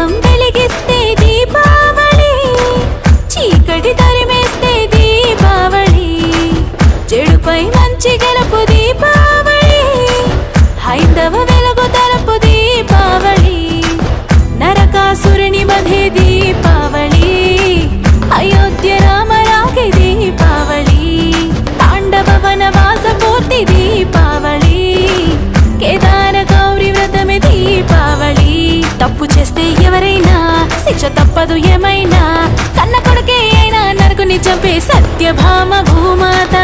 దీపం వెలిగిస్తే దీపావళి, చీకటి తరిమేస్తే దీపావళి, చెడుపై మంచి గెలుపు దీపావళి, హైందవ వెలుగు తలపు దీపావళి, నరకాసురుని వధే దీపావళి, అయోధ్య రామరాగే దీపావళి, తాండవ వనవాస పూర్తి దీపావళి, కేదార గౌరి వ్రతమే దీపావళి. తప్పు చేస్తే ఎవరైనా శిక్ష తప్పదు ఏమైనా, కన్న కొడుకే అయినా నరకుని చంపే సత్యభామ భూమాత.